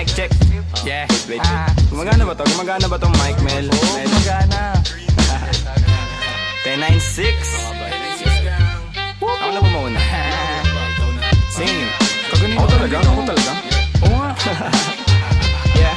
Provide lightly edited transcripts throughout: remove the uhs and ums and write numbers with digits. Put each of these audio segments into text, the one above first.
Mic check. Yeah. Gumagana ba to? Gumagana ba tong mic, Mel? Oo, magana. 10-9-6. Ako na ba mauna? Sing. Ako talaga? Ako talaga? Oo nga. Yeah.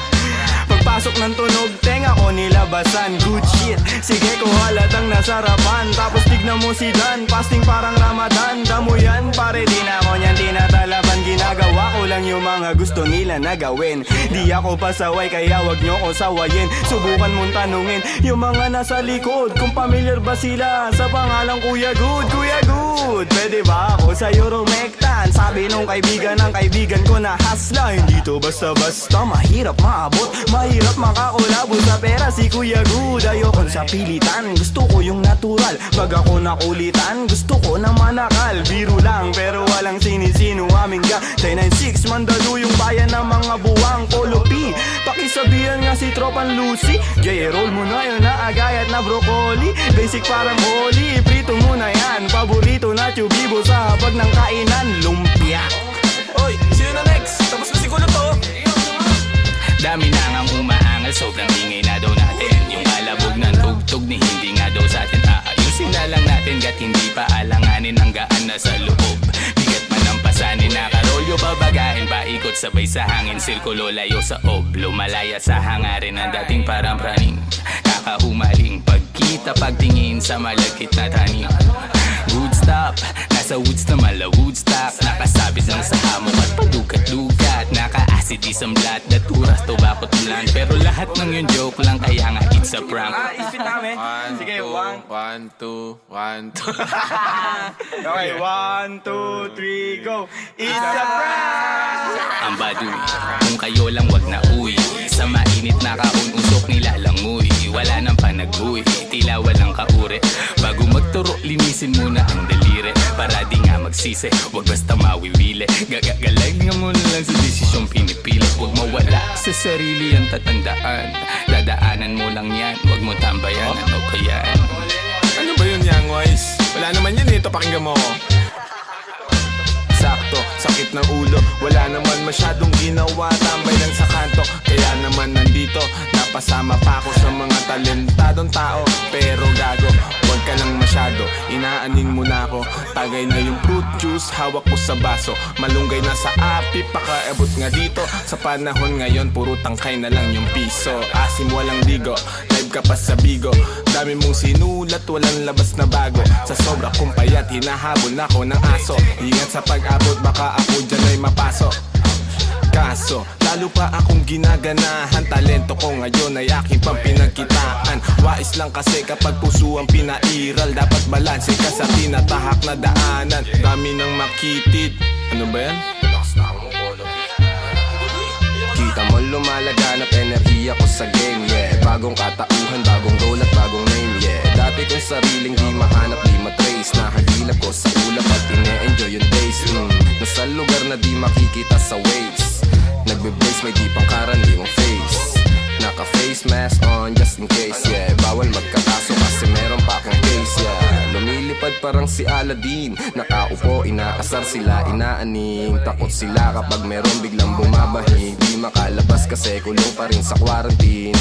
Pagpasok ng tunog, tenga ko nilabasan. Good shit, sige ko halatang nasarapan. Tapos tignan mo si Dan, fasting parang Ramadan. Damo yan, pare di na ako niyan tinatalaban. Ginagawa ko lang yung mga gusto nila na gawin. Di ako pasaway kaya wag nyo ko sawayin. Subukan mong tanungin yung mga nasa likod kung familiar ba sila sa pangalang Kuya Good. Kuya Good, pwede ba ako sa Euromectan? Sabi nung kaibigan ng kaibigan ko na hasla. Hindi to basta-basta, mahirap maabot, mahirap makakulabo sa pera si Kuya Good. Ayokon sa pilitan, gusto ko yung natural. Pag ako nakulitan, gusto ko na manakal. Biro lang pero walang sinisino aming gang. 10-9-6, mandalo yung bayan ng mga buwang. Polo P, pakisabihan nga si Tropan Lucy. Gay, roll mo na yun na agayat na broccoli. Basic parang holy, prito muna yan. Paborito na tubibo sa hapag ng kainan, lumpia. Oy, sino na next? Tapos na siguro to. Dami na ngang umaangal, sobrang ingay na daw natin. Yung kalabog ng tugtog ni hindi nga daw sa atin aayusin na lang natin. Gat hindi pa alanganin ang gaan na sa loob. Bigat man ang pasanin, nakarolyo babagain. Paikot sabay sa hangin, sirkulo layo sa oblo. Malaya sa hangarin ng dating parang praning. Kakahumaling pagkita pagtingin sa malagkit na taning. Good stop, nasa woods na mala Woodstock. Nakasabit lang sa hamok at padukat-dukat. Naka-acid isang blat, daturas, tobacco tulan. Pero lahat ng yun joke lang, kaya nga it's a prank. Isipin namin. Sige, 1, 2, 1, 2. Okay, 1, 2, 3, go. It's a prank! Ang baduy, kung kayo lang wag na uwi. Sa mainit na kaun, usok nilalangoy. Wala nang panag-uwi, tila walang kaure. Bago magturo, linisin muna ang daliri. Para di nga magsisi, wag basta mawiwili. Gagagalag nga mo na lang sa desisyong pinipili. Huwag mawala sa sarili ang tatandaan. Dadaanan mo lang yan, wag mo tambayan. Ano ba yan? Ano ba yun, Young Wise? Wala naman yun ito, pakinggan mo ko. Sakto, sakit ng ulo, wala naman masyadong ginawa. Tambay lang sa kanto, kaya naman nandito. Napasama pa ako sa mga talentadong tao. Pero gago, wag ka lang masyado, inaanin mo na ako. Tagay na yung fruit juice, hawak ko sa baso. Malunggay na sa api, pakaabot nga dito. Sa panahon ngayon, puro tangkay na lang yung piso. Asim walang digo, live ka pa sa bigo. Dami mong sinulat, walang labas na bago. Sa sobra kong payat, hinahabol ako ng aso. Ingat sa pag-abot, baka ako dyan ay mapasok. Kaso, lalo pa akong ginaganahan. Talento ko ngayon ay aking pang pinagkitaan. Wais lang kasi kapag puso ang pinairal. Dapat balanse ka sa tinatahak na daanan. Dami ng makitid. Ano ba yan? Kita mo lumalaganap enerhiya ko sa game, yeah. Bagong katauhan, bagong role at bagong name, yeah. Dati kong sariling di mahanap, di matrace. Nahagilap ko sa ulap at ine-enjoy yung days. Nasa lugar na di makikita sa waves. Nagbe-blaze, may di pang karaniwang face. Naka-face mask on just in case, yeah. Bawal magkakaso kasi meron pa akong case, yeah. Lumilipad parang si Aladdin. Nakaupo, inaasar sila, inaaning. Takot sila kapag meron biglang bumabahig. Di makalabas kasi kulong pa rin sa quarantine.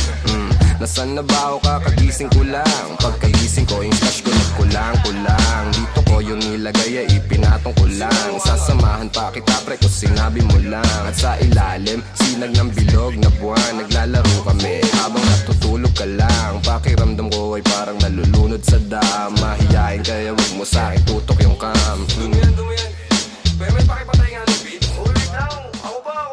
Nasaan na ba ako kakagising ko lang? Pagkagising ko, yung stash ko nagkulang-kulang. Dito ko yung nilagay ay ipinatong ko lang. Sasamahan pa kita pre kung sinabi mo lang. At sa ilalim, sinag ng bilog na buwan. Naglalaro kami habang natutulog ka lang. Pakiramdam ko ay parang nalulunod sa dam. Mahihain kaya wag mo sa'kin tutok yung cam. May pakipatay nga ng beat. Ulit lang, ako ba?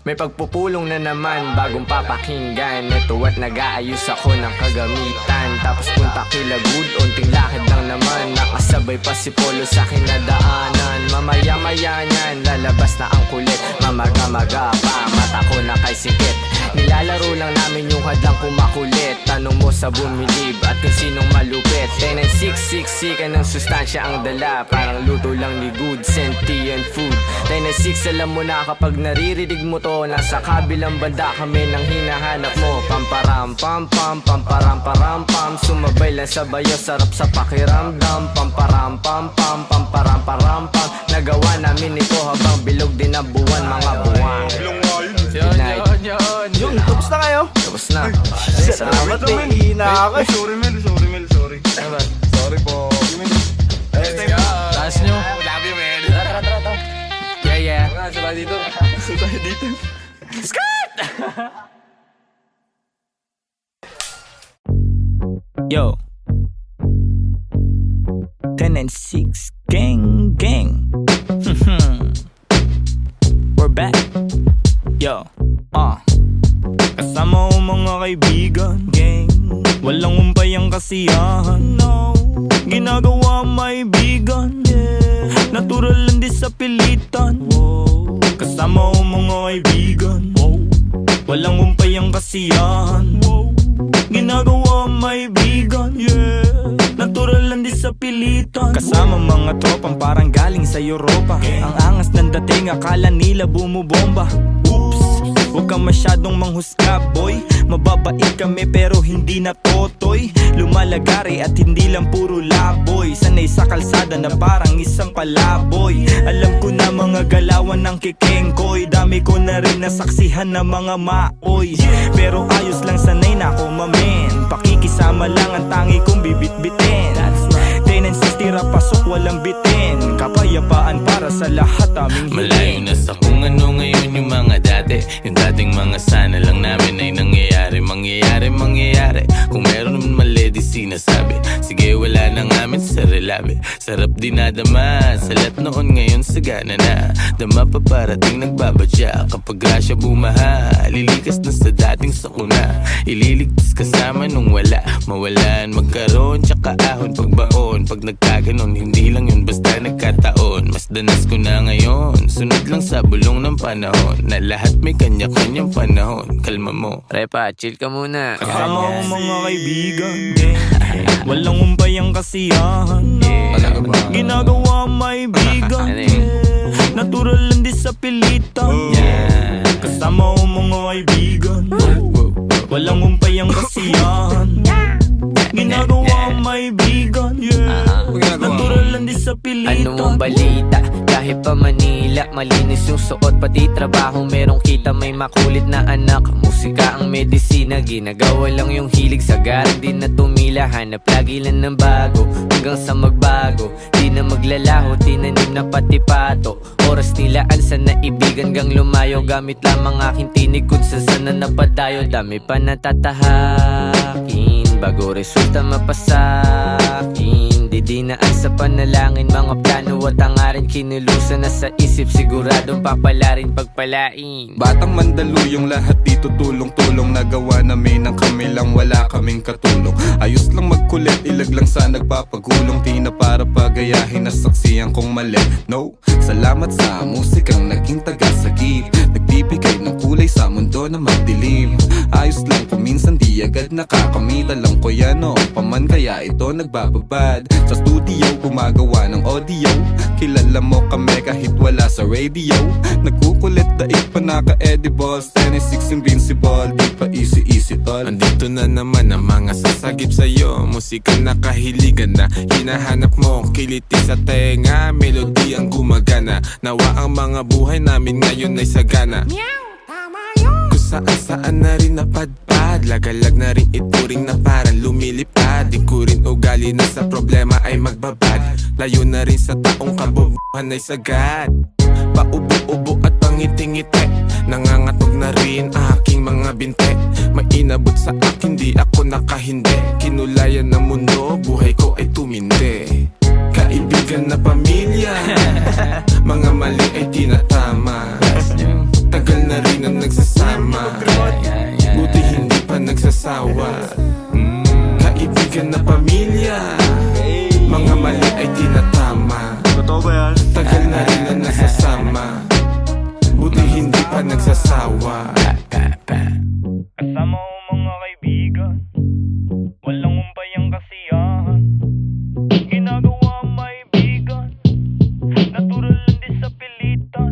May pagpupulong na naman, bagong papakinggan. Ito at nag-aayos ako ng kagamitan. Tapos punta kila Good, unting lakad lang naman. Nakasabay pa si Polo sa kinadaanan. Mamaya-maya niyan, lalabas na ang kulit. Mamaga-maga pa, mata ko na kay sikit. Nilalaro lang namin yung hadlang kumakulit. Tanong mo sa bumilib at kung sinong malupit. 10-9-6, ka ng sustansya ang dala. Parang luto lang ni Good, sentient food. 10-9-6, alam mo na kapag naririnig mo to. Nasa kabilang banda kami nang hinahanap mo. Pamparam pam pam, pamparam param pam. Sumabay lang sa bayo, sarap sa pakiramdam. Pamparam pam pam, pamparam param pam. Nagawa namin ito habang bilog din ang buwan, mga buwan. na ako. Sorry Mel, sorry Mel, sorry. Sorry po. Next time. Taas nyo. Love you, man. Yeah, yeah. Tayo dito. Yo 10 and 6 gang gang We're back. Yo kasama ko mga kaibigan, gang. Walang umpay ang kasiyahan, no. Ginagawa maibigan, natural lang di sa pilitan. Kasama ko mga kaibigan, walang umpay ang kasiyahan. Ginagawa maibigan, natural lang di sa pilitan. Kasama mga tropang parang galing sa Europa. Ang angas ng dating, akala nila bumubomba. Oops, huwag kang masyadong manghusga, boy. Mababait kami pero hindi na totoy. Lumalagari at hindi lang puro laboy. Sanay sa kalsada na parang isang palaboy. Alam ko na mga galawan ng kikengkoy. Dami ko na rin nasaksihan na mga maoy. Pero ayos lang, sanay na ako mamen. Pakikisama lang ang tangi kong bibit-bitin. 10 and 6 tira pasok walang bitin. Kapayapaan para sa lahat aming hiling. Malayo na sa kung ano ngayon yung mga dati. Yung dating mga sana lang namin ay nangyayari. Mangyayari. Kung meron naman mali di sinasabi. Sige wala na ngamin sa relabe. Sarap dinadama. Salat noon ngayon sagana na. Dama pa parating nagbabadya. Kapag grasya bumaha, lilikas na sa dating sakuna. Ililigtas kasama nung wala. Mawalan, magkaroon, tsaka ahon pagbaon. Pag nagkaganon, hindi lang yun basta nagkataon. Mas danas ko na ngayon. Sunod lang sa bulong ng panahon. Na lahat may kanya-kanyang panahon. Kalma mo. Repa, chill ka muna. Kasama ko mga kaibigan, walang umpay ang kasiyahan. Ginagawa maibigan, natural lang di sa pilitan. Kasama ko mga kaibigan, walang umpay ang kasiyahan. Ginagawa maibigan, natural lang di sa pilitan. Ano mong balita? Kahit pa Manila, malinis yung suot pati trabaho. Merong kita, may makulit na anak. Musika ang medisina, ginagawa lang yung hilig. Sagaran din na tumila, hanap lagi lang ng bago. Hanggang sa magbago, di na maglalaho. Tinanim na pati pato. Oras nilaan sa naibigan gang lumayo. Gamit lamang aking tinig kung saan na napadayo. Dami pa natatahakin bago resulta mapasakin. Didinaan sa panalangin, mga plano at hangarin. Kinulusan na sa isip, siguradong papalarin pagpalain. Batang Mandaluyong lahat dito tulong-tulong. Nagawa namin ang kami lang, wala kaming katulong. Ayos lang magkulit, ilag lang sa nagpapagulong. Di na para pagayahin na saksiyan kong mali. No, salamat sa musikang naging tagasagip. Nagbibigay ng kulay sa mundo na madilim. Ayos lang kung minsan di agad nakakamit. Alam ko yan noong paman kaya ito nagbababad. Sa studio gumagawa ng audio. Kilala mo kami kahit wala sa radio. Nagkukulit daig pa naka-edibles. 10 and 6 invincible, di pa easy tol. Andito na naman ang mga sasagip sa'yo. Musika na kahiligan na hinahanap mo. Kiliti sa tenga, melody ang gumagana. Nawa ang mga buhay namin ngayon ay sagana. Kung saan-saan na rin napadpad. Lagalag na rin ituring na parang lumilipad. Di ko rin ugali na sa problema ay magbabad. Layo na rin sa taong kabubuhan ay sagad. Paubo-ubo at pangiti-ngiti. Nangangatog na rin aking mga binte. May inabot sa akin, di ako nakahindi. Kinulayan ng mundo, buhay ko ay tumindi. Kaibigan na pamilya, mga mali ay tinatama. Tagal na rin ang nagsasama, buti hindi pa nagsasawa. Kaibigan na pamilya, mga mali ay tinatama. Totoo ba yan? Tagal na rin ang nagsasama, buti hindi pa nagsasawa. Kasama ko mga kaibigan, walang umpay ang kasiyahan. Ginagawa maibigan, natural lang di sa pilitan.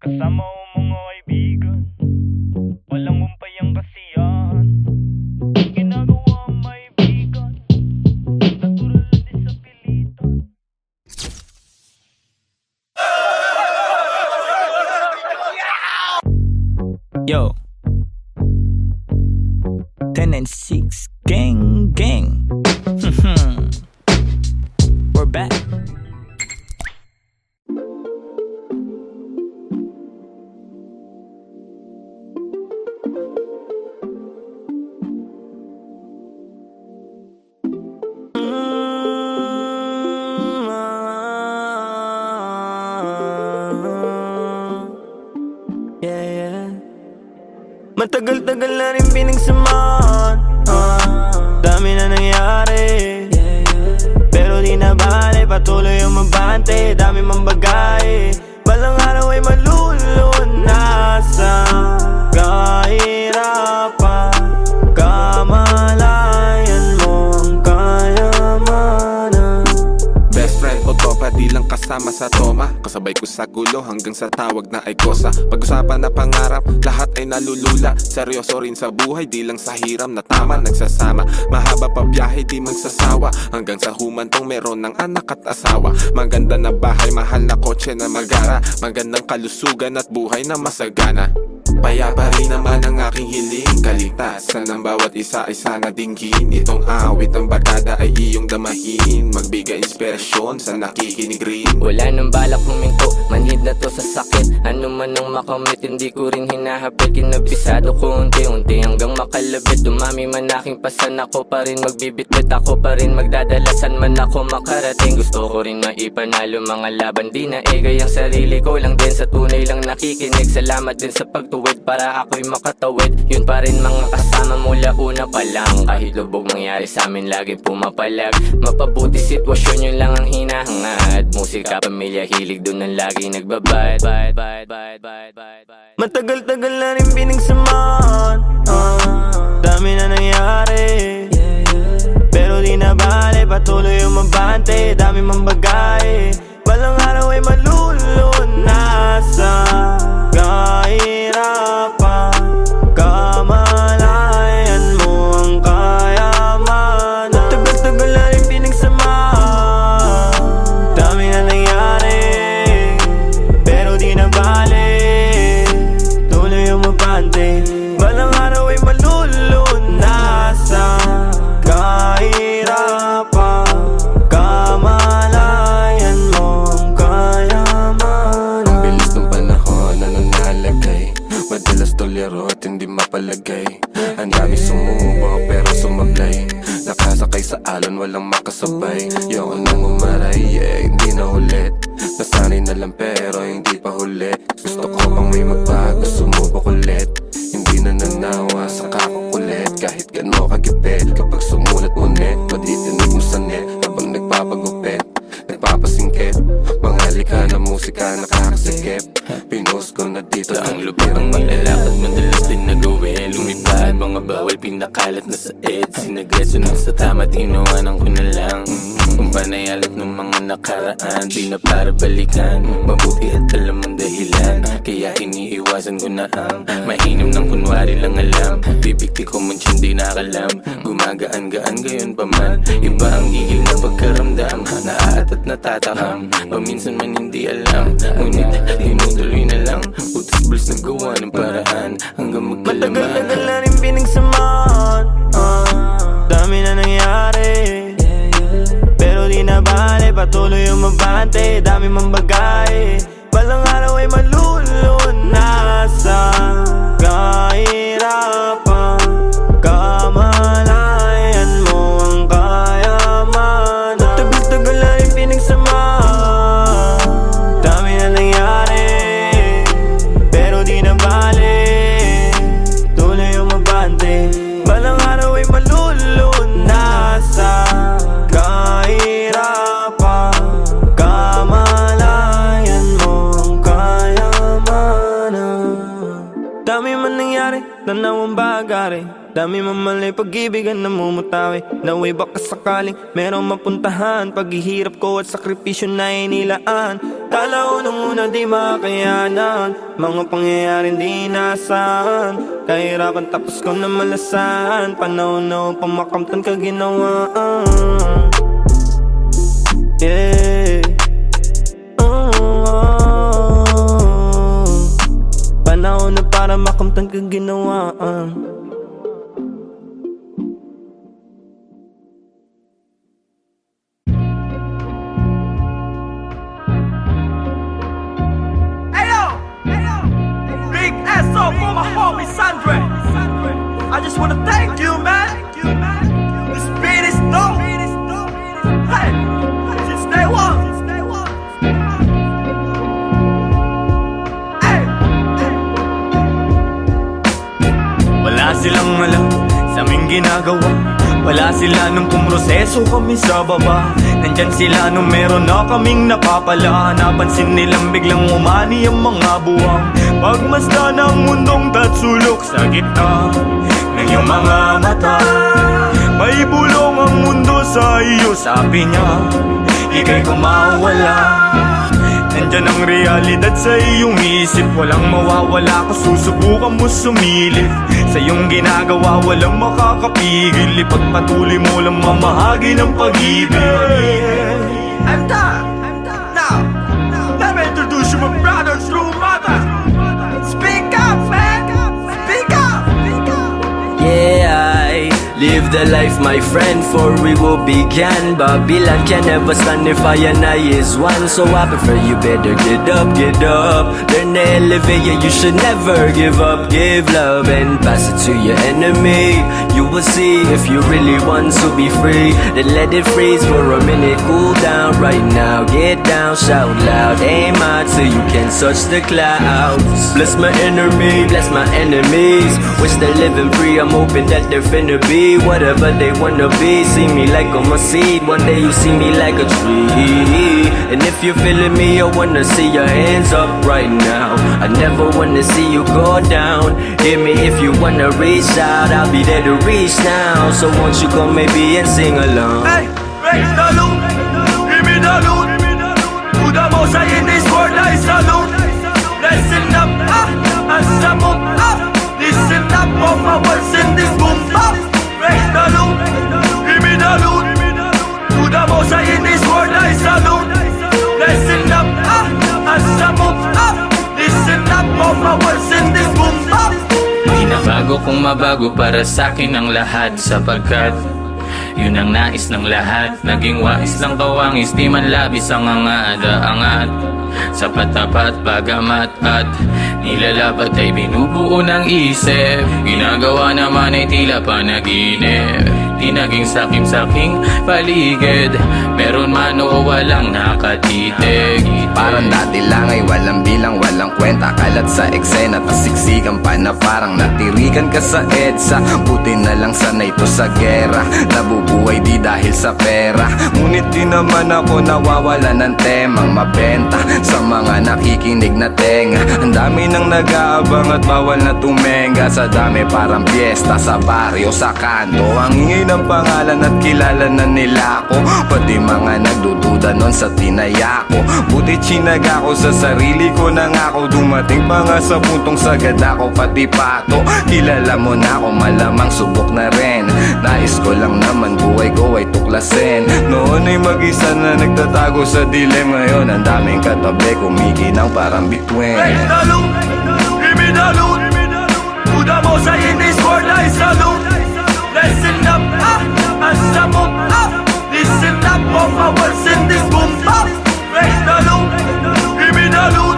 Kasama ko mga kaibigan, walang umpay ang kasiyahan. Ginagawa maibigan, natural lang di sa pilitan. Yo 10 and 6 Gang, gang. We're back. Matagal-tagal na rin pinagsamahan, dami na nangyari, pero di na bale, patuloy yung mabante. Dami mang bagay, balang araw ay malulunasan. Kahirapan, kamalayan mo ang kayamanan. Best friend o topa, di lang kasama sa toma. Kasabay ko sa gulo hanggang sa tawag na ay kosa. Pag-usapan na pangarap, lahat ay nalulula. Seryoso rin sa buhay, di lang sa hiram na tama nagsasama. Mahaba pa biyahe, di magsasawa. Hanggang sa humantong meron ng anak at asawa. Maganda na bahay, mahal na kotse na magara. Magandang kalusugan at buhay na masagana. Payapa rin naman ang aking hiling. Kaligtasan ng bawat isa ay sana dinggin. Itong awit ng barkada ay iyong damahin. Magbigay inspirasyon sa nakikinig rin. Wala nang balak huminto, manhid na to sa sakit. Ano man ang makamit, hindi ko rin hinahapit. Kinabisado ko unti-unti hanggang makalabit. Dumami man aking pasan, ako pa rin magbibitbit. Ako pa rin magdadalasan man ako makarating. Gusto ko rin maipanalo mga laban, di na egay ang sarili ko lang din. Sa tunay lang nakikinig, salamat din sa pagtuwid para ako'y makatawid. Yun pa rin mga kasama mula una pa lang. Kahit lubog mangyari sa amin, lagi pumapalag. Mapabuti sitwasyon, yun lang ang hinahangad. Musika, pamilya, hilig, dun ang lagi nagbabad. Matagal-tagal na rin pinagsamahan, dami na nangyari, pero di na bale, patuloy yung mabante. Dami mang bagay, balang araw ay malulunasan. Kahirapan, kamalayan mo ang kayamanan. Matagal-tagal na rin pinagsamahan, dami na nangyari, pero di na bale, tuloy yung mabante. Balang araw ay malulunasan. Kahirapan, kamalayan mo ang kayamanan. Ang bilis ng panahon na nanalagay, madalas tolero at hindi mapalagay. Ang dami sumubok pero sumablay. Nakasakay sa alon, walang makasabay. Yoko nang umaray, yeah, hindi na ulit. Nasanay na lang pero hindi pa huli. Gusto ko pang may magbago, sumubok ulit. Hindi na nanawa sa kakukulit. Kahit gano'n kagipit, kapag sumulat mo net, matitinig mo sa net habang nagpapagupit, nagpapasingkit. Mga lika na musika nakakasikip. Pinost ko na dito Ang lupang ang malalakad, madalas din nagawin. Lumipad, mga bawal, pinakalat na sa ed. Sinagreso na sa tama, tinawanan ko na lang. Kung panayalat ng mga nakaraan, di na para balikan. Mabuti at alam ang dahilan, kaya iniiwasan ko na ang mainom ng kunwari lang alam. Bibigti ko man siya di nakalam, gumagaan-gaan gayon pa man. Iba ang gigil na pagkaramdam, naaat at natatakam. Paminsan man hindi alam, ngunit tinutuloy na lang. Utos buls na gawa ng paraan hanggang magkalaman. Matagal-tagal na rin pinagsamahan, dami na nangyari, pero di na bale, patuloy yung mabante. Dami mang bagay, balang araw ay malulunasan. Kahirapan, kamalayan mo ang kayamanan. Matagal-tagal na rin pinagsamahan, dami na nangyari, pero di na bale, tuloy yung mabante. Balang araw ay malulunasan. Kahirapan, kamalayan mo ang kayamanan. Dami man nangyari, nanawang bagari, dami man mali, pag-ibigan na mumutawi. Naway baka sakaling merong mapuntahan, paghihirap ko at sakripisyo na inilaan. Kala ko nung una di makayanan, mga pangyayaring di nasaan. Kahirapan tapos ko na malasan, panahon na upang makamtan kaginawaan. Yeah. Panahon na para makamtan kaginawaan. go for my homie Sandre. I just wanna thank you, man. This beat is dope. Hey, since day one. Hey. Wala silang alam sa aming ginagawa. Wala sila nung pumroseso kami sa baba. Nandyan sila nung meron na kaming napapala. Napansin nilang biglang umani ang mga buwang. Pagmasdan ang mundong tatsulok sa gitna ng iyong mga mata. May bulong ang mundo sa iyo, sabi niya. Ika'y kumawala. Nandyan ang realidad sa iyong isip. Walang mawawala kung susubukan mo sumilip. Sa iyong ginagawa walang makakapigil. Ipagpatuloy mo lang mamahagi ng pag-ibig. I'm done. Now, let me introduce you my brothers, true mother. Speak up, man. Speak up. Yeah, I live the life, my friend, for we will begin. Babylon can never stand if I and I is one. So I prefer you better get up. Learn to elevate, yeah, you should never give up. Give love and pass it to your enemy. You will see if you really want to be free. Then let it freeze for a minute, cool down right now. Get down, shout loud, aim high till you can touch the clouds. Bless my enemy, bless my enemies. Wish they're living free, I'm hoping that they're finna be whatever they wanna be. See me like I'm a seed, one day you see me like a tree. And if you're feeling me, I wanna see your hands up right now. I never wanna see you go down. Hear me if you wanna reach out, I'll be there to reach now. So won't you come maybe and sing along? Hey, raise the loot. Give me the loot. To the most high in this world I salute. Listen up, as I move up. Listen up, all my words in this boom bap. Raise the loot. Give me the loot. To the most high in this world I salute. Listen up, as I move up. Listen up, all my words in this boom bap. Binabago kung mabago para sa'kin ang lahat. Sapagkat yun ang nais ng lahat. Naging wais lang kawangis, di man labis ang angada-angat. Sapat tapat bagamat at nilalabat ay binubuo ng isip. Ginagawa naman ay tila panaginip. Di naging sakim-saking paligid. Meron man o walang nakatitig. Parang dati lang ay walang bilang, walang kwenta. Kalat sa eksena, tas siksikan pa na parang natirikan ka sa EDSA. Buti na lang sanay to sa gera. Nabubuhay di dahil sa pera. Ngunit di naman ako nawawala ng temang mabenta sa mga nakikinig na tenga. Ang dami nang nag-aabang at bawal na tumenga. Sa dami parang piyesta sa baryo, sa kanto. Ang ingay ng pangalan at kilala na nila ako. Pati mga nagdududa nun sa tinaya ko. Buti chinaga ko sa sarili ko na nga ako. Dumating pa nga sa puntong sagad ako pati pato. Kilala mo na ako, malamang subok na rin. Nais ko lang naman buhay ko ay tuklasin. Noon ay mag-isa na nagtatago sa dilim. Ngayon ang daming katabi, kumikinang parang bituin. Raise the loot, give me the loot. To the most high in this world I salute. Listen up, as I move up. Listen up, all my words in this boom bap. Raise the loot, give me the loot.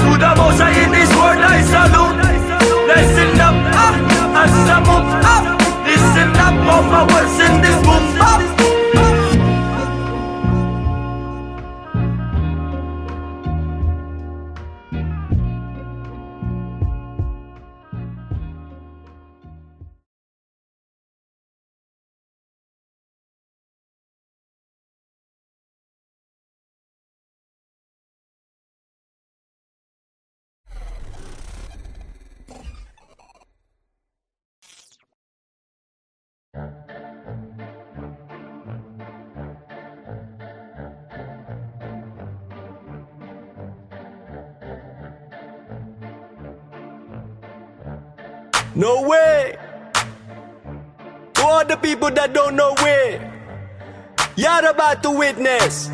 To the most high in this world I salute. Listen up, as I move up. Listen up, all my words in this boom bap. No way! To all the people that don't know it, you're about to witness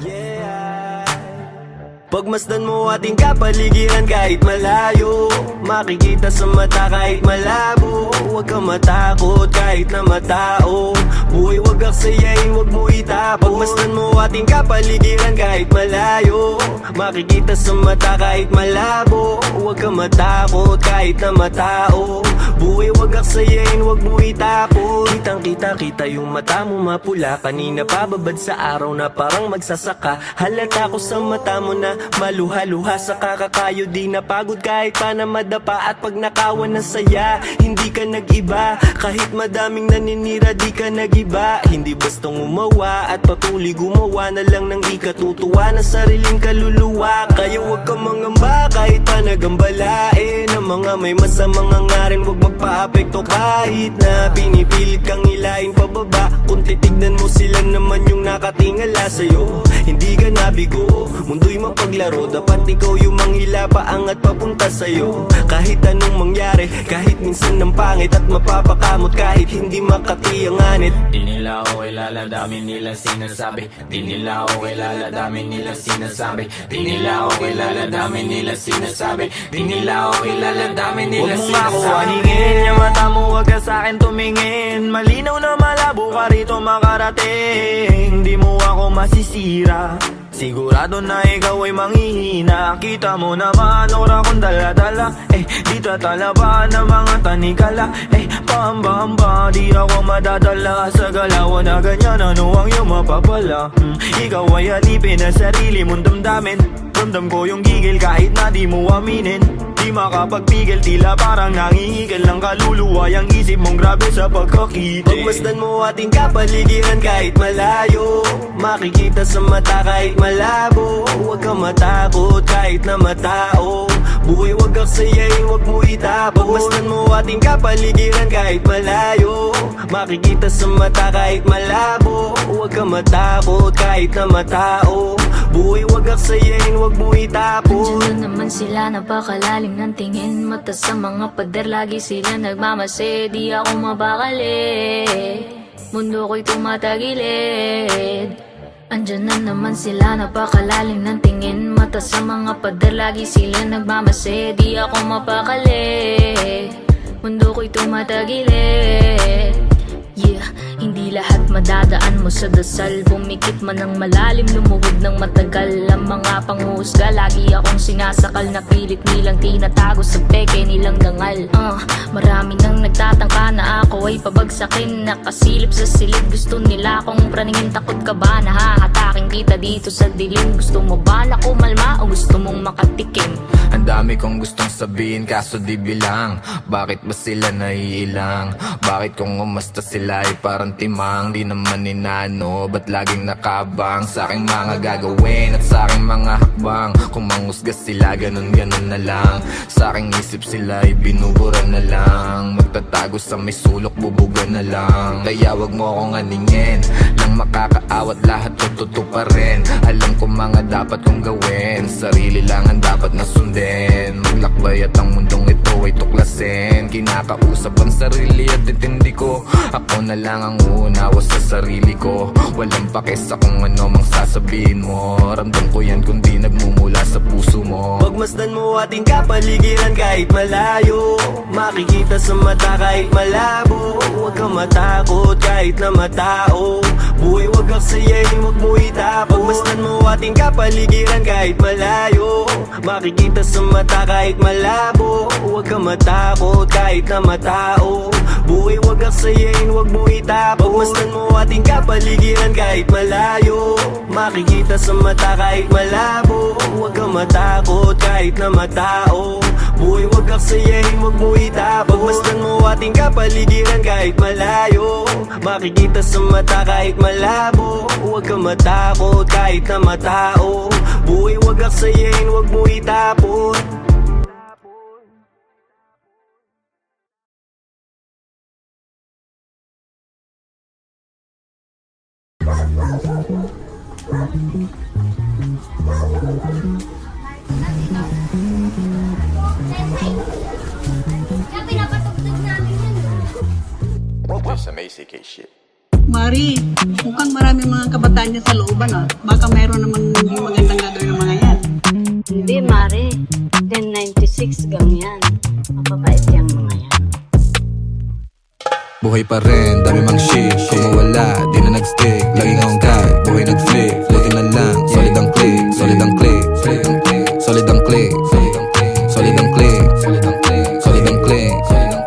Pagmasdan mo ating kapaligiran kahit malayo, makikita sa mata kahit malabo. Huwag kang matakot kahit na matao, buhay wag aksayain, wag mo itapon. Pagmasdan mo ating kapaligiran kahit malayo, makikita sa mata kahit malabo. Huwag kang matakot kahit na matao, buhay wag aksayain, wag mo itapon. Kitang kita yung mata mo mapula, kanina pababad sa araw na parang magsasaka. Halata ko sa mata mo na maluha-luha sa kakakayo, di napagod kahit pa na madapa. At pag nakawan na saya, hindi ka nag-iba. Kahit madaming naninira, di ka nag-iba. Hindi bastang umawa at patuloy gumawa na lang ng ikatutuwa na sariling kaluluwa. Kaya huwag kang mangamba kahit pa nagambalain ang mga may masamang hangarin, huwag magpa-apekto kahit na pinipilit kang hilahin pababa. Kung titignan mo sila naman yung nakatingala sa'yo, hindi ka nabigo, mundo'y mapaglaro. Dapat ikaw yung manghila paangat papunta sa'yo. Kahit anong mangyari, kahit minsan ng pangit at mapapakamot, kahit hindi makati ang anit. Di nila ako kilala, dami nila sinasabi. Di nila ako kilala, dami nila sinasabi. Di nila ako kilala, dami nila sinasabi. Di nila ako kilala, dami nila sinasabi. Huwag mo ako aningin, yung mata mo wag ka sa'kin tumingin. Malinaw na malabo ka rito makarating. Di mo ako masisira, sigurado na ikaw ay manghihina. Kita mo naman ora kong dala-dala, di tatalaban ng mga tanikala. Pahamba-hamba, di ako madadala sa galawan na ganyan. Ano ang iyong mapapala? Ikaw ay alipin na sarili mong damdamin. Ramdam ko yung gigil kahit na di mo aminin. Di makapagpigil, tila parang nangihigil ng kaluluwa. Yung isip mong grabe sa pagkakita. Pagmasdan mo ating kapaligiran kahit malayo, makikita sa mata kahit malabo. Huwag kang matakot kahit na matao, buhay wag aksayain, wag mo itapon. Pagmasdan mo ating kapaligiran kahit malayo, makikita sa mata kahit malabo. Huwag kang matakot kahit na matao, buhay wag aksayain, wag mo itapon. Andiyan na naman sila, napakalalim ng tingin. Mata sa mga pader, lagi sila nagmamase. Di ako mabakali, mundo ko'y tumatagilid. Andiyan na naman sila, napakalalim ng tingin. Mata sa mga pader, lagi sila nagmamase. Di ako mapakali, mundo ko'y tumatagilid. Yeah, hindi lahat madadaan mo sa dasal. Pumikit man ng malalim, lumuhod ng matagal. Ang mga panghusga, lagi akong sinasakal. Na pilit nilang tinatago sa peke nilang dangal. Marami nang nagtatangka na ako ay pabagsakin. Nakasilip sa silid, gusto nila akong praningin. Takot ka ba na hahatakin kita dito sa dilim? Gusto mo ba na kumalma o gusto mong makatikim? Ang dami kong gustong sabihin kaso di bilang. Bakit ba sila naiilang? Bakit kung umasta sila ay parang timang? Di naman inano, ba't laging nakabang sa aking mga gagawin at sa aking mga hakbang? Kung manghusga sila, ganun-ganun na lang. Sa aking isip sila ay binubura na lang. Magtatago sa may sulok, bubuga na lang. Kaya wag mo akong aningin, lang makakaawat lahat tututo pa rin. Alam ko mga dapat kong gawin, sarili lang ang dapat na sundin. Maglakbay at ang mundong ito ay tuklasin. Kinakausap ang sarili at intindi ko, ako na lang ang uunawa sa sarili ko. Walang pake sa kung ano mang sasabihin mo. Ramdam ko yan kung di nagmumula sa puso mo. Pagmasdan mo ating kapaligiran kahit malayo, makikita sa mata kahit malabo. Huwag kang matakot kahit na matao, buhay wag aksayain, wag mo itapon. Pagmasdan mo ating kapaligiran kahit malayo, makikita sa mata kahit malabo. Huwag kang matakot kahit na matao, buhay wag aksayain, wag mo itapon. Pagmasdan mo ating kapaligiran kahit malayo, makikita sa mata kahit malabo. Huwag kang matakot kahit na matao, buhay wag aksayain, wag mo itapon. Pagmasdan mo ating kapaligiran kahit malayo, makikita sa mata kahit malabo. Huwag kang matakot kahit na matao, buhay wag aksayain, wag mo itapon. Some ACK shit. Mari, mukhang marami mga kabataan niya sa looban, ah. Baka mayroon namang hindi magandang gagawin ng mga yan. 1096 gang yan. Mapapait yung mga yan. Buhay pa rin, dami mang shit. Kung mawala, di na nag-stick. Laging akong guide, buhay nag-flip. Floating na lang, solid ang click. Solid ang click, solid ang click. Solid ang click, solid ang click. Solid ang click.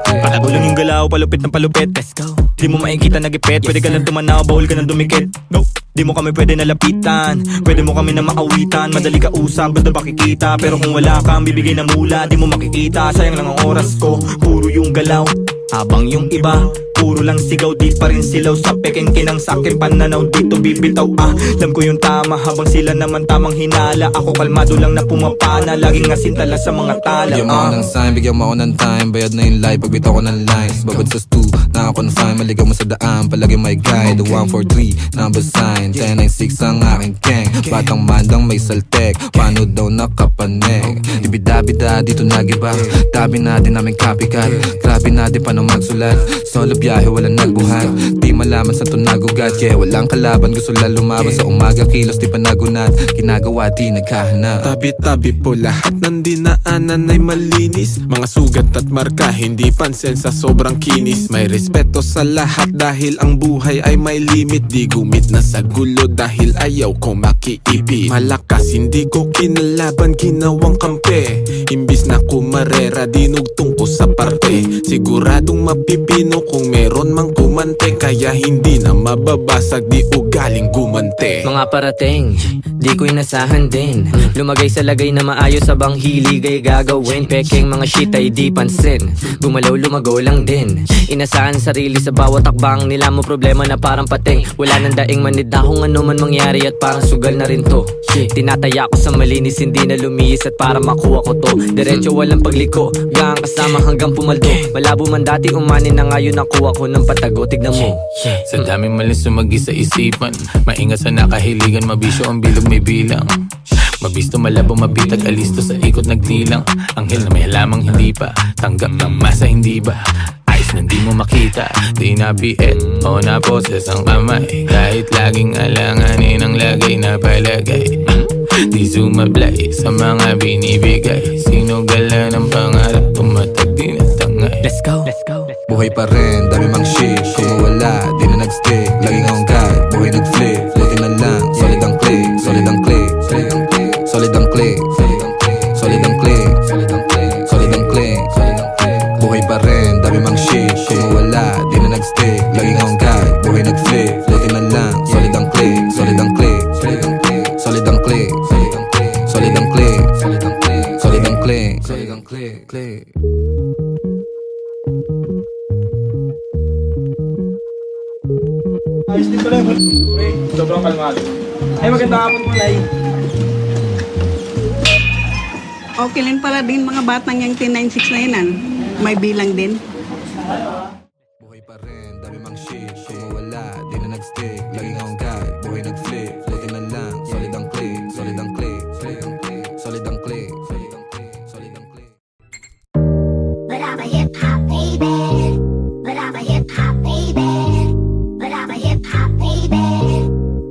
Patagulong yung galaw, palupit ng palupit. Let's go. Di mo makikita nagipet, pwede ka lang tumanaw, bawal ka nang dumikit. No. Di mo kami pwede nalapitan, pwede mo kami na maawitan. Madali ka usap, basta makikita. Pero kung wala kang bibigay na mula, di mo makikita. Sayang lang ang oras ko, puro yung galaw. Habang yung iba, puro lang sigaw, di pa rin silaw. Sa peking kinang sakin pananaw, dito bibitaw. Alam ko yung tama, habang sila naman tamang hinala. Ako kalmado lang na pumapana, laging asintala sa mga tala. Bigyan mo ako ng sign, bigyan mo ako ng time. Bayad na yung life, pagbitaw ko ng lines. Babad sa stu, nakakonfine, maligaw mo sa daan. Palagi may guide, the 143, number sign 1096 ang aking gang. Batang mandang may saltek, paano daw nakapanek. Ibida-bida, dito nagiba. Tabi natin aming copycat. Grabe natin paano magsulat. Solo biyahe, walang nagbuhat. Di malaman sa tunagugat. Yeah, walang kalaban, gusto lang lumaban. Sa umaga, kilos di pa nagunat. Ginagawa, di naghahanap. Tabi-tabi po lahat ng dinaanan ay malinis. Mga sugat at marka, hindi pansin sa sobrang kinis. May respeto sa lahat dahil ang buhay ay may limit. Di gumit na sa gulo dahil ayaw ko makiipit. Malakas, hindi ko kinalaban, ginawang kampe. Imbis na kumarera, dinugtong ko sa parte. Siguradong mapipino kung meron mang kumante. Kaya hindi na mababasag, di ugaling gumante. Mga parating, di ko inasahan din. Lumagay sa lagay na maayos sa bang hilig ay gagawin. Pekeng mga shit ay di pansin. Gumalaw lumago lang din. Inasahan sarili sa bawat takbang nila mo. Problema na parang pating. Wala nang daing manid na kung ano man mangyari. At parang sugal na rin to. Tinataya ko sa malinis, hindi na lumihis. At para makuha ko to, diretso walang pagliko. Gang kasama hanggang pumaldo. Malabo man dati umanin na ngayon nakuha ko ng patago. Tignan mo. Sa daming malis sumagi sa isipan, maingat sa nakahiligan, mabisyo ang bilog may bilang. Mabisto, malabo, mabitag, alisto sa ikot nagdilang. Anghel na may halamang hindi pa tanggap ng masa, hindi ba? Ayos na di mo makita, di na biet o na poses ang kamay. Kahit laging alanganin ang lagay na palagay. Di sumablay sa mga binibigay. Sinugala ng pangarap, tumatag din at tangay. Let's go, let's go. Buhay pa rin, dami mang shit. Kung mawala, di na nag-stick. Laging akong guide, buhay nag-flip. Floating na lang, solid ang click. Solid ang click, solid ang click. Solid ang click, solid ang click. Buhay pa rin, dami mang shit. Kung mawala, di na nag-stick. Laging akong guide, buhay nag-flip. Floating na lang, solid ang click. Solid ang click, solid ang click. Solid ang click, solid ang click. Solid ang click. Ayos din pala mo. Sobrang kalmado. Ay, magandang hapon po, Nay. Okay lang pala din mga batang yung 1096 na yun. May bilang din. Buhay pa rin, dami mang shit. Kung mawala, di na nag-stick. Laging akong guide, buhay nag-flip. Floating na lang, solid ang click. Solid ang click, solid ang click. Solid ang click, solid ang click. But I'm a hip hop baby. But I'm a hip hop baby. But I'm a hip hop baby.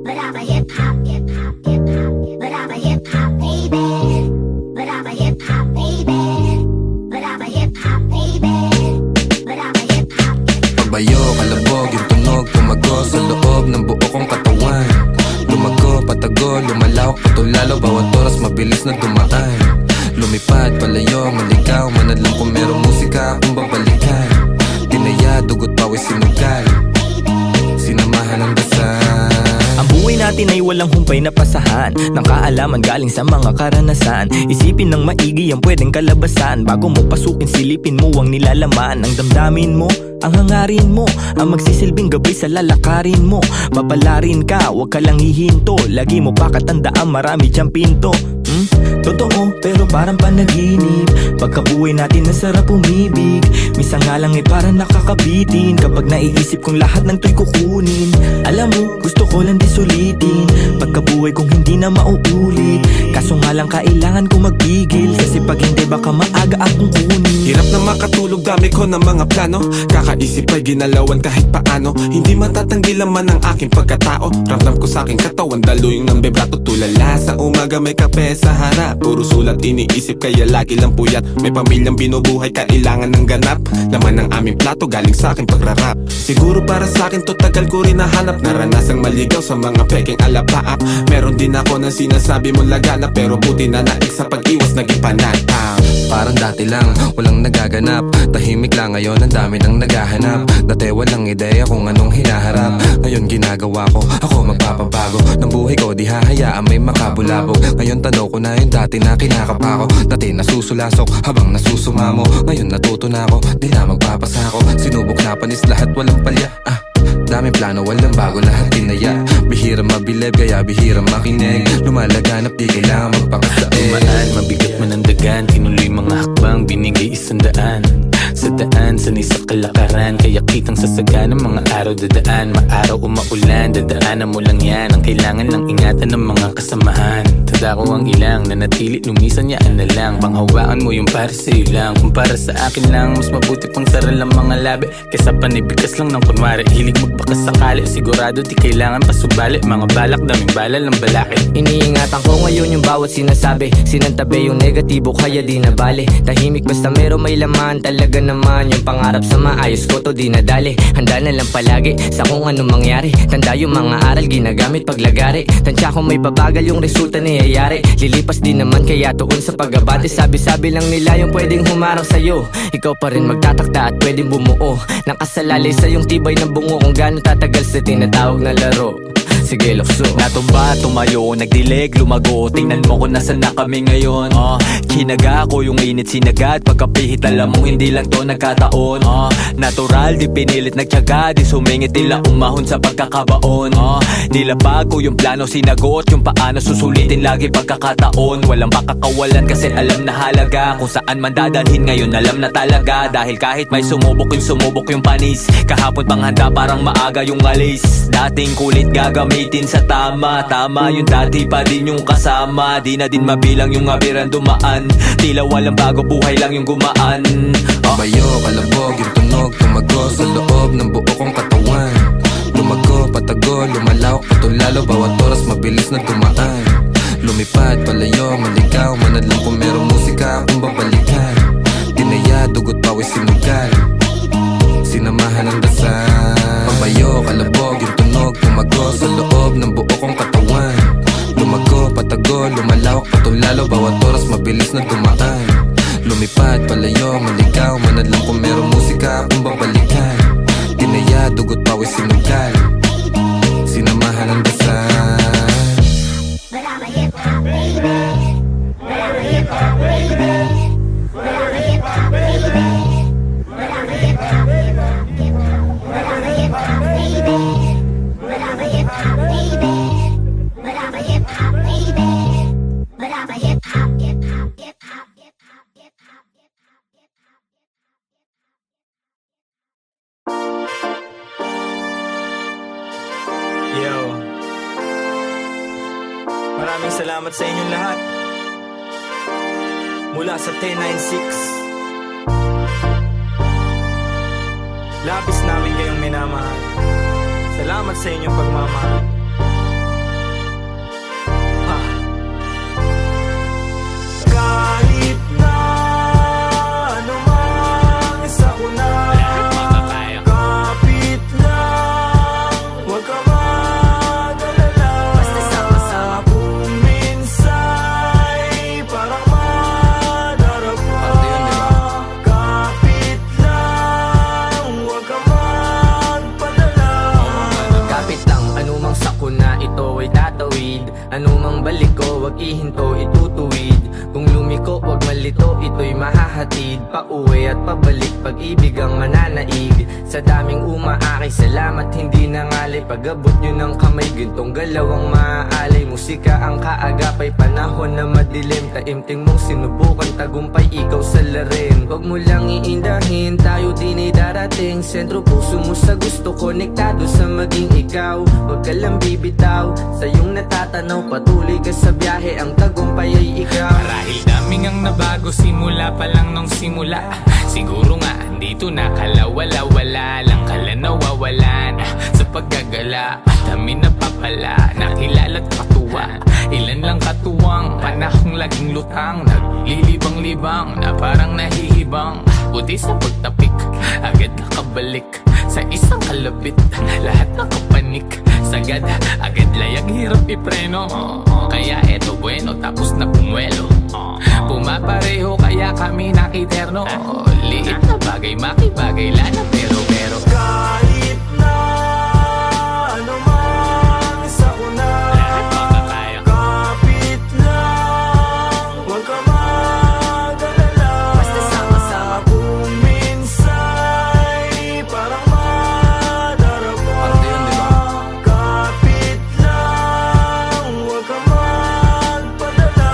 But I'm a hip hop, hip hop, hip hop. But I'm a hip hop baby. But I'm a hip hop baby. But I'm a hip hop baby. But I'm a hip hop. Pagbayo, kalabog, yung tunog, tumago sa loob ng buo kong katawan. Lumago, patago, lumalawak, patulalo, bawat oras mabilis na dumaan. Lumipad, palayo, maligaw, manadlang kung merong musika akong babalikan. Tinaya, dugot, pawis, sinugal, sinamahan ng dasal. Ang buhay natin ay walang humpay na pasahan ng kaalaman galing sa mga karanasan. Isipin ng maigi ang pwedeng kalabasan. Bago mo pasukin, silipin mo ang nilalaman. Ang damdamin mo, ang hangarin mo, ang magsisilbing gabay sa lalakarin mo. Papalarin ka, wag ka lang hihinto. Lagi mo pa katandaan, marami diyang pinto. Totoo, pero parang panaginip. Pagkabuhay natin nasarap umibig. Minsan nga lang ay parang nakakabitin. Kapag naiisip kong lahat ng to'y kukunin. Alam mo, gusto ko lang di sulitin. Pagkabuhay kong hindi na mauulit. Kaso nga lang kailangan ko magpigil. Kasi pag hindi baka maaga akong kunin. Hirap na makatulog, dami ko ng mga plano. Kakaisip ay ginalawan kahit paano. Hindi matatanggi laman ang aking pagkatao. Ramdam ko sa aking katawan, daluyong ng bebrato tulala. Sa umaga may kape, sa harap. Puro sulat iniisip kaya lagi lang puyat. May pamilyang binubuhay kailangan ng ganap. Laman ng aming plato galing sa aking pagrarap. Siguro para sa akin to tagal ko rin nahanap. Naranasang maligaw sa mga peking alapaap. Meron din ako na sinasabi mong laganap, pero buti na naik sa pag-iwas naging panatang. Parang dati lang, walang nagaganap. Tahimik lang ngayon, ang dami nang naghahanap. Dati walang ideya kung anong hinaharap. Ngayon ginagawa ko, ako magpapabago ng buhay ko, di hahayaan may makabulabog. Ngayon tanaw ko na yung dati na kinakapa ko. Dati nasusulasok habang nasusumamo. Ngayon natuto na ako, di na magpapasako. Sinubok na panis lahat, walang palya. Daming plano, walang bago, lahat tinaya. Bihira mabilib, kaya bihira makinig. Lumalaganap, di kailangan magpakasain. Dumaan, mabigat man ang dagan. Tinuloy mga hakbang, binigay 100. Sa daan, sanay sa kalakaran. Kaya kitang sasagan ng mga araw dadaan. Maaraw o maulan, dadaanan mo lang yan. Ang kailangan lang ingatan ng mga kasamahan. Tada ko ang ilang, nanatili, lumisan yaan na lang. Panghawakan mo yung para sa'yo lang. Kung para sa akin lang, mas mabuti pang saral ang mga labi kaysa panibigas lang ng kunwari. Hilig magbakas sakali, sigurado di kailangan pasubali. Mga balak, daming bala lang balakit. Iniingatan ko ngayon yung bawat sinasabi. Sinantabi yung negatibo kaya di nabali. Tahimik basta meron may laman. Talaga naman yung pangarap sa maayos ko to di nadali. Handa na lang palagi sa kung anong mangyari. Tanda yung mga aral ginagamit paglagari. Tansya kung may babagal yung resulta niyayari. Lilipas din naman kaya tuon sa pag-abante. Sabi-sabi lang nila yung pwedeng humarang sa'yo. Ikaw pa rin magtatakda at pwedeng bumuo. Nakasalalay sa yung tibay ng bungo. Kung gaano tatagal sa tinatawag na laro. Sige, lukso. Natumba, tumayo, nagdilig, lumago. Tingnan mo kung nasan na kami ngayon. Kinaga ko yung init sinagad. Pagkapihit alam mo hindi lang to nagkataon. Natural, di pinilit nagtyaga. Di sumingit nila umahon sa pagkakabaon. Nilabag ko yung plano sinagot. Yung paano susulitin lagi pagkakataon. Walang makakawalan kasi alam na halaga. Kung saan man dadalhin ngayon alam na talaga. Dahil kahit may sumubok yung panis. Kahapon panghanda parang maaga yung alis. Dating kulit gagamitin sa tama. Tama yung dati pa din yung kasama. Di na din mabilang yung abiran dumaan. Tila walang bago, buhay lang yung gumaan. Bayo, kalabog, yung tunog, tumago sa loob ng buo kong katawan. Lumago, patago, lumalawak, patulalo. Bawat oras mabilis na tumaan. Lumipad, palayo, maligaw. Manadlang kung merong musika akong babalikan. Tinaya, dugot, pawis, sinugal. Sinamahan ng dasal. Pabayo, kalabog, yung tunog, tumago sa loob ng buo kong katawan. Lumago, patago, lumalawak, patulalo. Bawat oras mabilis na tumaan. Lumipad, palayo, maligaw. Manadlang kung merong musika akong babalikan. Tinaya, dugot, pawis, sinugal. Sinamahan ng dasal. But I'm a hip-hop baby. But I'm a hip-hop baby. But I'm a hip-hop baby. But I'm a hip-hop baby. But I'm a hip-hop baby. But I'm a hip-hop baby. But I'm a hip-hop baby. But I'm a hip-hop, hip-hop, hip-hop, hip-hop, hip-hop, hip-hop, hip-hop. Yo, maraming salamat sa inyong lahat. Mula sa 1096, labis namin kayong minamahal. Salamat sa inyong pagmamahal. Kahit na anumang isa ko na kapit lang, huwag ka mag-alala. Basta sama-sama kung minsa'y parang madarapa. Kapit lang, huwag ka magpadala. Kapit lang, anumang sakuna ito ay tatawid. Anumang balik ko, wag ihinto, itutuwid. Kung lumiko, wag malito, ito'y mahahatid. Pauwi at pabalik, pag-ibig ang mananaig. Sa daming umaakay, salamat hindi nangalay. Pag-abot nyo ng kamay, gintong galaw ang maaalay. Musika ang kaagapay, panahon na madilim. Taimting mong sinubukan, tagumpay, ikaw sa larin. Wag mo lang iindahin, tayo din ay darating. Sentro puso mo sa gusto, konektado sa maging ikaw. Wag ka lang bibitaw, sa iyong natatanaw. Patuloy ka sa biyahe, ang tagumpay ay ikaw. Marahil daming ang nabago simula pa lang nung simula. Siguro nga dito na kalawala-wala lang kala nawawalan. Sa paggagala, dami napapala. Nakilala't katuwa katuwa. Ilan lang katuwang panahong laging lutang, naglilibang-libang na parang nahihibang. Buti sa pagtapik, agad nakabalik sa isang kalabit. Lahat nakapanik, sagad, agad layag, hirap ipreno. Kaya eto bueno, tapos na pumuelo. Pumapareho kaya kami nakiterno. Liit na bagay, makibagay, lana pero Kahit na ano man, isa ko na lahat makakaya. kapit lang, huwag ka mag-alala. Basta sama-sama. Kung minsa'y parang madarama. Parte yun, di ba? Kapit lang, huwag ka magpadala.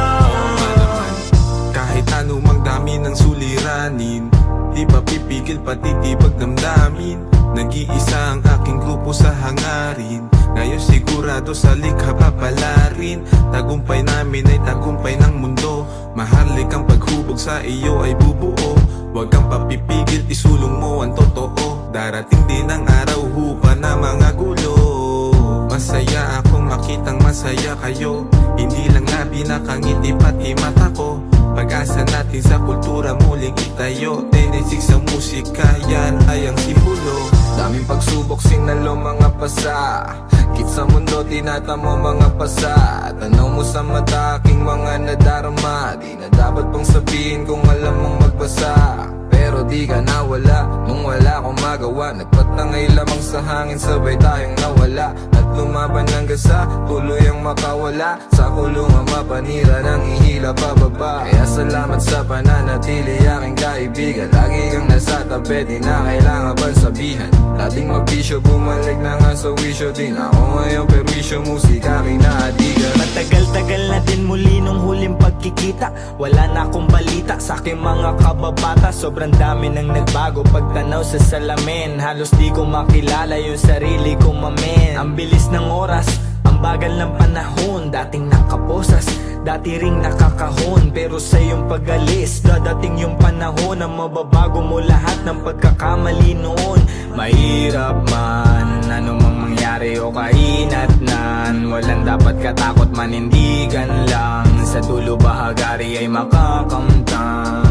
Kahit anumang dami ng suliranin, di ba pipigil patitibag damdamin. Nag-iisa ang aking grupo sa hangarin, ngayon sigurado sa likha papalarin. Tagumpay namin ay tagumpay ng mundo, maharlik ang paghubog sa iyo ay bubuo. Huwag kang papipigil, isulong mo ang totoo. Darating din ang araw, hupa na mga gulo. Masaya akong makitang masaya kayo, hindi lang labi nakangiti pati mata ko. Pag-asa natin sa kultura muling itayo, 10-6 sa musika, yan ay ang simbolo. Daming pagsubok, sinalo mga pasa. Kit sa mundo, tinatamo mga pasa. Tanaw mo sa mata, aking mga nadarama. Di na dapat pang sabihin kung alam mong magbasa. Pero di ka nawala, nung wala akong magawa. Nagpatangay lamang sa hangin, sabay tayong nawala. At lumaban hanggang sa tuluyang makawala. Sa kulungan mapanira, nang ihila pababa. Kaya salamat sa pananatili, aking kaibigan. Lagi kang nasa tabi, di na kailangan pang sabihan. Dating magbisyo, bumalik na nga sa wisyo. Di na ako ngayon perwisyo, musika kinaadigan. Matagal-tagal na din muli nung huling pagkikita. Wala na akong balita sa aking mga kababata. Sobrang dami nang nagbago pagtanaw sa salamin. Halos di ko makilala yung sarili ko, mamen. Ang bilis ng oras, ang bagal ng panahon. Dating nakaposas, dati ring nakakahon. Pero sa iyong pag-alis, dadating yung panahon na mababago mo lahat ng pagkakamali noon. Mahirap man, anumang mangyari o kahinatnan, walang dapat katakot, manindigan lang. Sa dulo bahagari ay makakamtan.